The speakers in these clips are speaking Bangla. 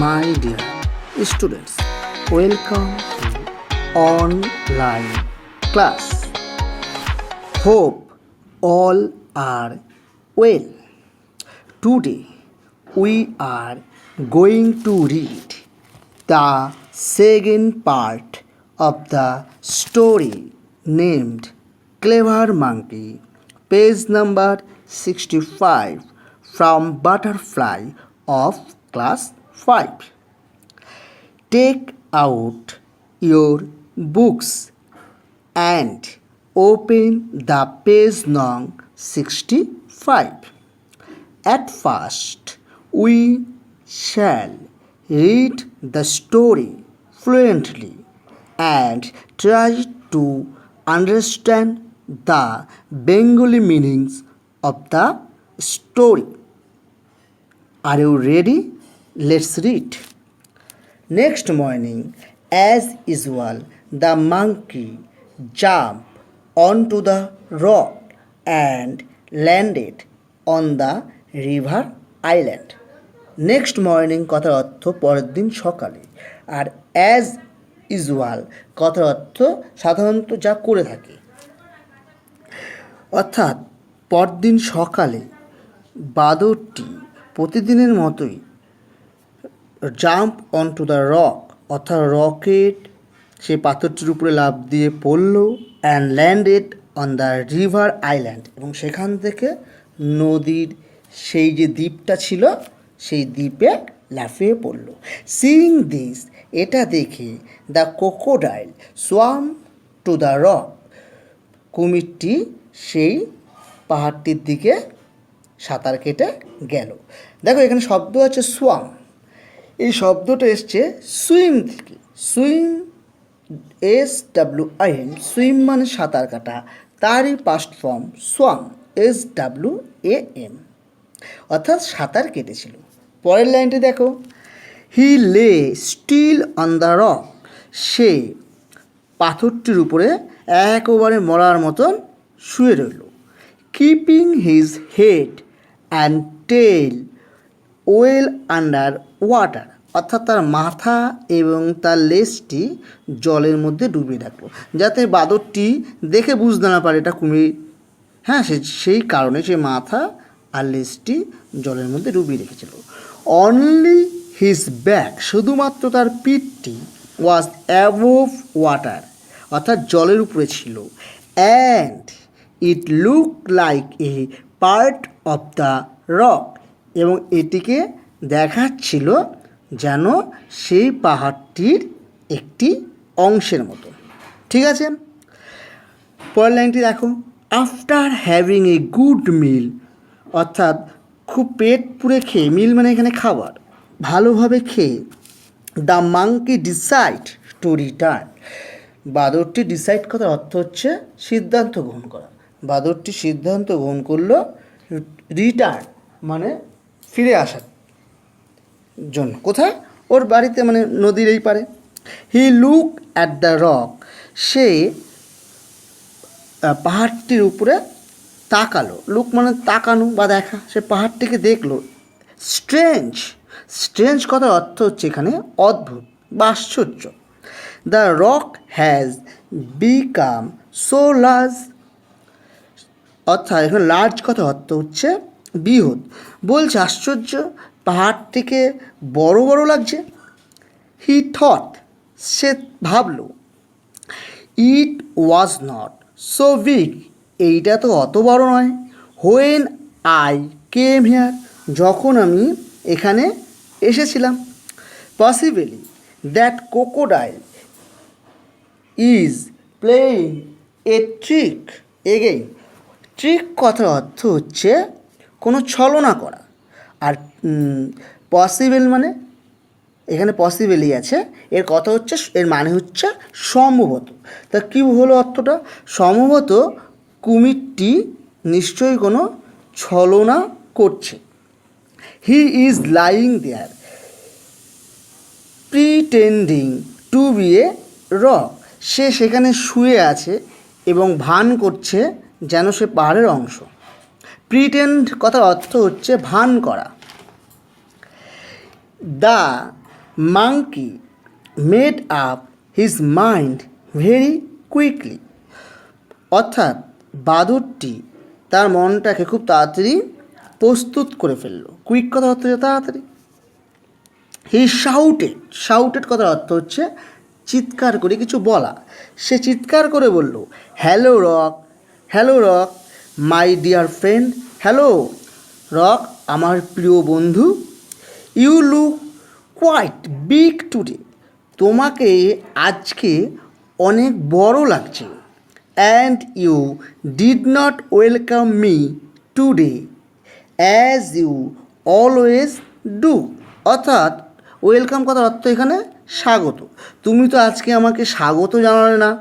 My dear students, welcome to online class. Hope all are well. Today we are going to read the second part of the story named Clever Monkey, page number 65 from Butterfly of class 5. Take out your books and open the page number 65. At first, we shall read the story fluently and try to understand the Bengali meanings of the story. Are you ready? Let's read. Next morning, as usual, the monkey jumped onto the rock and landed on the river island. Next morning কথার অর্থ পরের দিন সকালে, আর অ্যাজ ইউজুয়াল কথার অর্থ সাধারণত যা করে থাকে, অর্থাৎ পরদিন সকালে বাদরটি প্রতিদিনের মতোই jump on two the rock অর্থাৎ রকেট সে পাথরটির উপরে লাফ দিয়ে পড়ল and landed on the river island, এবং সেখান থেকে নদীর সেই যে দ্বীপটা ছিল সেই দ্বীপে লাফিয়ে পড়ল। সিইং দিস, এটা দেখে the crocodile swam to the rock, কুমিরটি সেই পাহাড়টির দিকে সাঁতার কেটে গেল। দেখো এখানে শব্দ আছে সোয়াম, এই শব্দটা এসছে সুইম থেকে। সুইম SWIM, সুইম মানে সাঁতার কাটা, তারই পাস্ট ফর্ম সোয়াম SWAM, অর্থাৎ সাঁতার কেটেছিল। পরের লাইনটি দেখো, he lay still on the rock, সে পাথরটির উপরে একেবারে মরার মতন শুয়ে রইল। Keeping his head and tail well under water, অর্থাৎ তার মাথা এবং তার লেজটি জলের মধ্যে ডুবিয়ে রাখলো, যাতে বাদরটি দেখে বুঝতে না পারে এটা কুমির। হ্যাঁ, সেই কারণে সে মাথা আর লেজটি জলের মধ্যে ডুবিয়ে রেখেছিল। অনলি হিজ ব্যাক, শুধুমাত্র তার পিঠটি ওয়াজ অ্যাবোভ ওয়াটার, অর্থাৎ জলের উপরে ছিল। And it look like a part of the rock, এবং এটিকে দেখাচ্ছিল যেন সেই পাহাড়টির একটি অংশের মতো। ঠিক আছে, পরের লাইনটি দেখো, আফটার হ্যাভিং এ গুড মিল, অর্থাৎ খুব পেট পুরে খেয়ে, মিল মানে এখানে খাবার, ভালোভাবে খেয়ে the monkey decide to return, বাদরটি ডিসাইড করার অর্থ হচ্ছে সিদ্ধান্ত গ্রহণ করা। বাদরটি সিদ্ধান্ত গ্রহণ করলো রিটার্ন মানে ফিরে আসার জন্য। কোথায়? ওর বাড়িতে, মানে নদীর এই পারে। He look at the rock, সে পাহাড়টির উপরে তাকালো। লুক মানে তাকানো বা দেখা, সে পাহাড়টিকে দেখলো। স্ট্রেঞ্জ, স্ট্রেঞ্জ কথার অর্থ হচ্ছে এখানে অদ্ভুত বা আশ্চর্য। The rock has become so large, অর্থাৎ এখানে লার্জ কথার অর্থ হচ্ছে বৃহৎ। বলছে আশ্চর্য, পাহাড়টিকে বড় বড় লাগছে। হি থট, সে ভাবল। ইট ওয়াজ নট সো বিগ, এইটা তো অত বড় নয়। হোয়েন আই কেম হিয়ার, যখন আমি এখানে এসেছিলাম। Possibly that crocodile is playing A trick again, trick কথার অর্থ হচ্ছে কোনো ছলনা করা, আর পসিবল মানে এখানে পসিবলই আছে, এর কথা হচ্ছে, এর মানে হচ্ছে সম্ভবত। তা কী হলো অর্থটা? সম্ভবত কুমিরটি নিশ্চয়ই কোনো ছলনা করছে। He is lying there pretending to be a rock, সে সেখানে শুয়ে আছে এবং ভান করছে যেন সে পাহাড়ের অংশ। প্রিটেন্ড কথার অর্থ হচ্ছে ভান করা। The monkey made up his mind very quickly. অর্থাৎ বাদুড়টি তার মনটাকে খুব তাড়াতাড়ি প্রস্তুত করে ফেললো। কুইক কথা অর্থ হচ্ছে তাড়াতাড়ি। হি শাউটেড কথার অর্থ হচ্ছে চিৎকার করে কিছু বলা। সে চিৎকার করে বলল, hello rock my dear friend, hello rock আমার প্রিয় বন্ধু, you look quite big today, তোমাকে আজকে অনেক বড় লাগছে। And you did not welcome me today as you always do. অর্থাৎ ওয়েলকাম কথার অর্থ এখানে স্বাগত। তুমি তো আজকে আমাকে স্বাগত জানালে না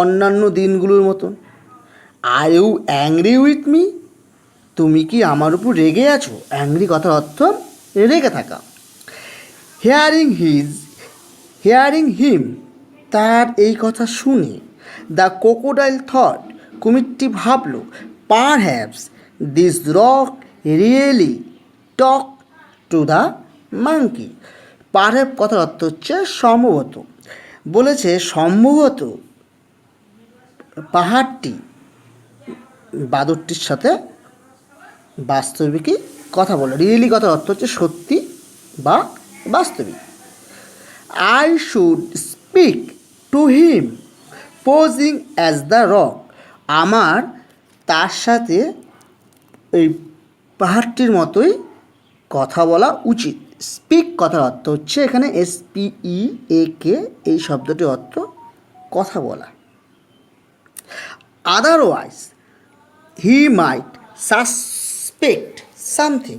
অন্যান্য দিনগুলোর মতন। Are you angry with me, তুমি কি আমার উপর রেগে আছো? অ্যাংরি কথার অর্থ রেগে থাকা। হিয়ারিং হিম, তার এই কথা শুনে, দ্য ক্রোকোডাইল থট, কুমিরটি ভাবল, perhaps this rock really talk to the monkey. Perhaps কথার অর্থ হচ্ছে সম্ভবত। বলেছে সম্ভবত পাহাড়টি বাদুড়টির সাথে বাস্তবিকই কথা বলে। রিয়েলি কথার অর্থ হচ্ছে সত্যি বা বাস্তবিক। I should speak to him posing as the rock, আমার তার সাথে এই পাহাড়টির মতোই কথা বলা উচিত। স্পিক কথার অর্থ হচ্ছে এখানে SPEAK, এই শব্দটির অর্থ কথা বলা। Otherwise he might suspect something,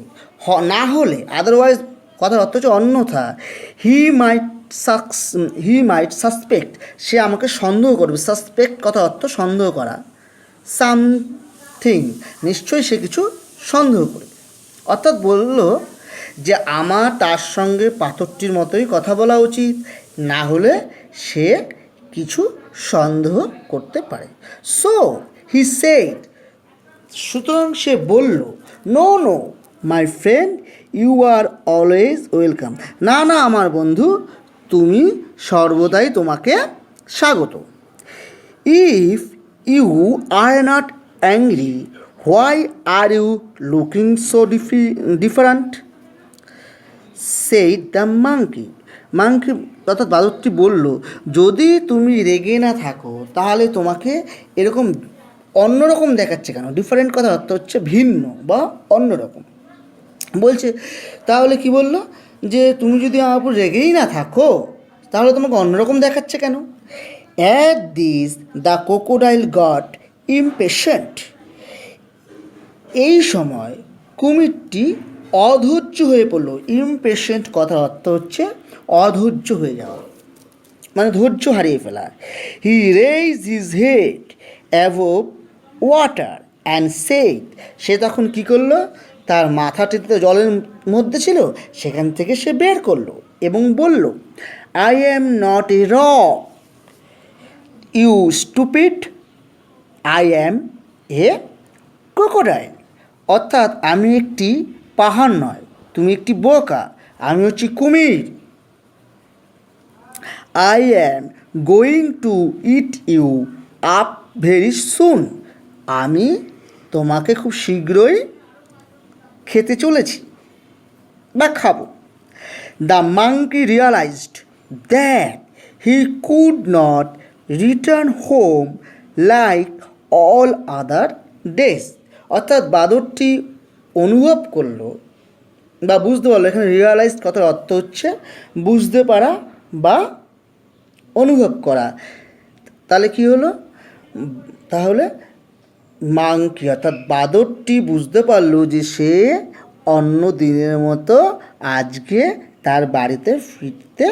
না হলে, আদারওয়াইজ কথার অর্থ হচ্ছে অন্যথা। হি মাইট সাসপেক্ট, সে আমাকে সন্দেহ করবে। সাসপেক্ট কথার অর্থ সন্দেহ করা। সামথিং, নিশ্চয়ই সে কিছু সন্দেহ করবে। অর্থাৎ বলল যে আমার তার সঙ্গে পাথরটির মতোই কথা বলা উচিত, না হলে সে কিছু সন্দেহ করতে পারে। সো হি সেড, সুতরাং সে বলল, no my friend, you are always welcome, না আমার বন্ধু, তুমি সর্বদাই, তোমাকে স্বাগত। If you are not angry, why are you looking so different said the monkey. অর্থাৎ বাদুড়টি বলল, যদি তুমি রেগে না থাকো তাহলে তোমাকে এরকম অন্যরকম দেখাচ্ছে কেন? ডিফারেন্ট কথার অর্থ হচ্ছে ভিন্ন বা অন্যরকম। বলছে তাহলে কি বললো, যে তুমি যদি আমার উপর রেগেই না থাকো তাহলে তোমাকে অন্যরকম দেখাচ্ছে কেন? At this the crocodile goat impatient, এই সময় কুমিরটি অধৈর্য হয়ে পড়ল। ইমপেশেন্ট কথার অর্থ হচ্ছে অধৈর্য হয়ে যাওয়া, মানে ধৈর্য হারিয়ে ফেলা। He raise his head above water and said, সে তখন কী করলো, তার মাথাটি তো জলের মধ্যে ছিল, সেখান থেকে সে বের করলো এবং বলল, I am not a rock you stupid, I am a crocodile. অর্থাৎ আমি একটি পাহাড় নয়, তুমি একটি বোকা, আমি হচ্ছি কুমির। I am going to eat you up very soon, আমি তোমাকে খুব শীঘ্রই খেতে চলেছি বা খাবো। The monkey realised that he could not return home like all other days. অর্থাৎ বাদরটি অনুভব করলো বা বুঝতে পারলো, এখানে রিয়ালাইজ কথার অর্থ হচ্ছে বুঝতে পারা বা অনুভব করা। তাহলে কি হলো, তাহলে মাঙ্কি অর্থাৎ বাদরটি বুঝতে পারলো যে সে অন্য দিনের মতো আজকে তার বাড়িতে ফিরতে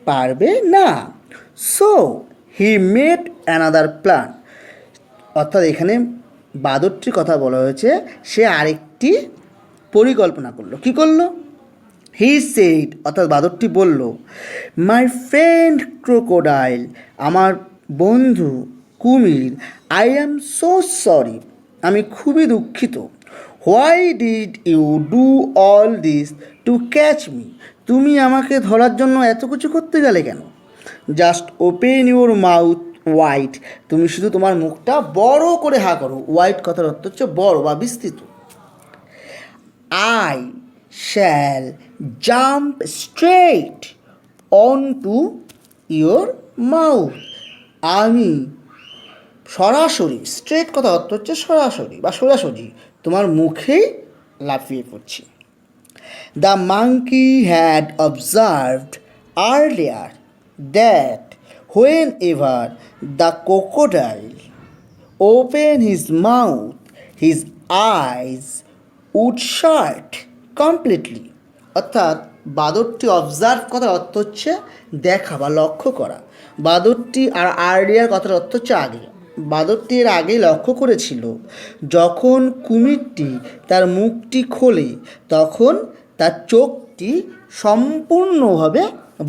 পারবে না। So he made another plan, অর্থাৎ এখানে বাদরটির কথা বলা হয়েছে, সে আরেকটি পরিকল্পনা করলো। কি করলো? হি সেড, অর্থাৎ বাদরটি বলল, মাই ফ্রেন্ড ক্রোকোডাইল, আমার বন্ধু কুমির, আই অ্যাম সো সরি, আমি খুবই দুঃখিত। Why did you do all this to catch me? তুমি আমাকে ধরার জন্য এত কিছু করতে গেলে কেন? Just open your mouth wide, তুমি শুধু তোমার মুখটা বড় করে হা করো। ওয়াইড কথার অর্থ হচ্ছে বড় বা বিস্তৃত। I shall jump straight on to your mouth, আমি সরাসরি, স্ট্রেট কথা অর্থ হচ্ছে সরাসরি বা সোজাসুজি, তোমার মুখেই লাফিয়ে পড়ছি। The monkey had observed earlier that whenever the crocodile open his mouth his eyes would shut completely. অর্থাৎ বাঁদরটি অবজার্ভ কথার অর্থ হচ্ছে দেখা বা লক্ষ্য করা। বাঁদরটি আর আর্লিয়ার কথার অর্থ হচ্ছে আগে। বাঁদরটি এর আগেই লক্ষ্য করেছিল যখন কুমিরটি তার মুখটি খোলে তখন তার চোখটি সম্পূর্ণভাবে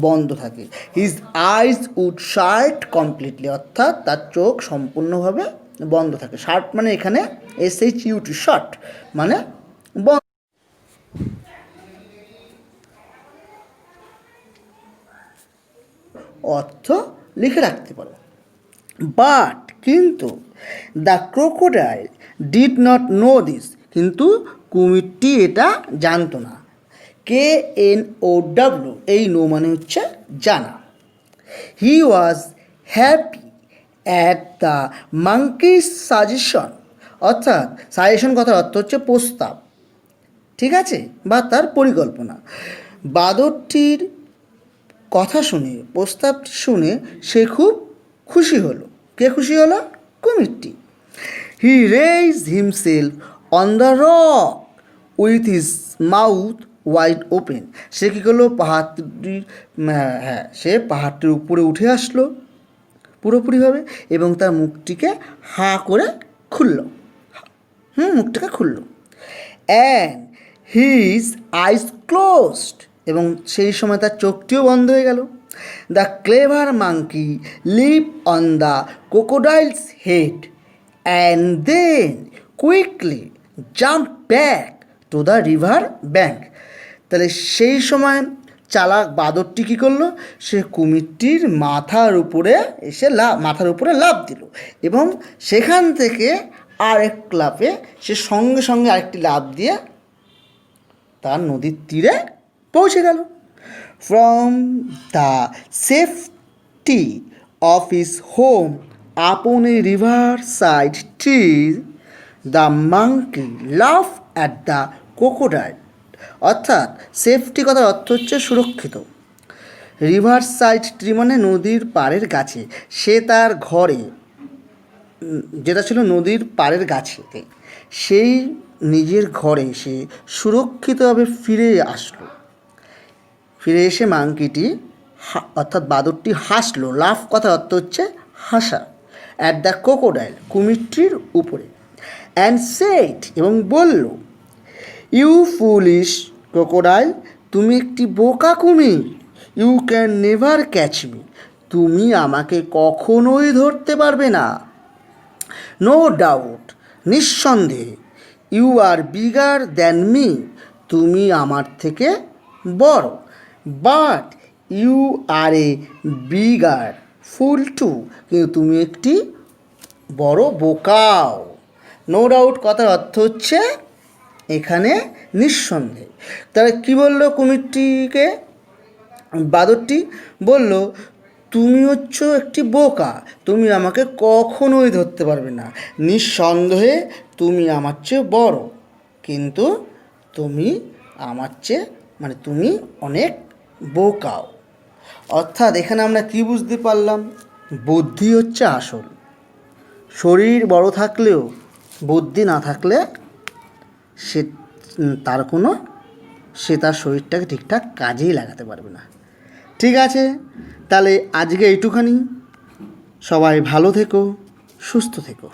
বন্ধ থাকে। His eyes would shut completely, অর্থাৎ তার চোখ সম্পূর্ণভাবে বন্ধ থাকে। শার্ট মানে এখানে SHUT, শর্ট মানে বন্ধ। অর্থ লিখে রাখতে পারো। বাট কিন্তু the crocodile did not know this, কিন্তু কুমিরটি এটা জানতো না। KNOW, এই নো মানে হচ্ছে জানা। He was happy at the monkey's suggestion, অর্থাৎ সাজেশন কথার অর্থ হচ্ছে প্রস্তাব, ঠিক আছে, বা তার পরিকল্পনা। বাঁদরটির কথা শুনে, প্রস্তাবটি শুনে সে খুব খুশি হলো। কে খুশি হলো? কুমিরটি। He raise himself on the rock with his mouth wide open, সে কী করলো? সে পাহাড়টির উপরে উঠে আসলো পুরোপুরিভাবে এবং তার মুখটিকে হাঁ করে খুলল। মুখটাকে খুলল। অ্যান্ড হিজ আইস ক্লোজড, এবং সেই সময় তার চোখটিও বন্ধ হয়ে গেল। The clever monkey leave on the crocodile's head and then quickly jump back to the river bank. তাহলে সেই সময় চালাক বাঁদরটি কী করলো? সে কুমিরটির মাথার উপরে লাফ দিল এবং সেখান থেকে আরেক লাফে সে সঙ্গে সঙ্গে আরেকটি লাফ দিয়ে তার নদীর তীরে পৌঁছে গেল। From the safety of his home upon a river side tree the monkey laugh at the crocodile, অর্থাৎ সেফটি কথার অর্থ হচ্ছে সুরক্ষিত। রিভার সাইড ট্রি মানে নদীর পাড়ের গাছে, সে তার ঘরে যেটা ছিল নদীর পাড়ের গাছেতে, সেই নিজের ঘরে সে সুরক্ষিতভাবে ফিরে আসলো। ফিরে এসে মাঙ্কিটি অর্থাৎ বাঁদরটি হাসলো। লাফ কথার অর্থ হচ্ছে হাসা। অ্যাট দ্য ক্রোকোডাইল, কুমিরটির উপরে। অ্যান্ড সেড, এবং বলল, ইউ ফুলিশ ক্রোকোডাইল, তুমি একটি বোকা কুমির। You can never catch me, তুমি আমাকে কখনোই ধরতে পারবে না। নো ডাউট, নিঃসন্দেহে। You are bigger than me, তুমি আমার থেকে বড়। But you are a bigger fool too, কিন্তু তুমি একটি বড় বোকাও। নো ডাউট কথার অর্থ হচ্ছে এখানে নিঃসন্দেহে। তাহলে কী বলল কুমিরটিকে? বাঁদরটি বলল, তুমি হচ্ছ একটি বোকা, তুমি আমাকে কখনোই ধরতে পারবে না। নিঃসন্দেহে তুমি আমার চেয়ে বড়, কিন্তু তুমি আমার চেয়ে তুমি অনেক বোকাও। অর্থাৎ এখানে আমরা কি বুঝতে পারলাম? বুদ্ধি হচ্ছে আসল। শরীর বড় থাকলেও বুদ্ধি না থাকলে সে তার শরীরটাকে ঠিকঠাক কাজেই লাগাতে পারবে না। ঠিক আছে, তাহলে আজকে এইটুখানি। সবাই ভালো থেকো, সুস্থ থেকো।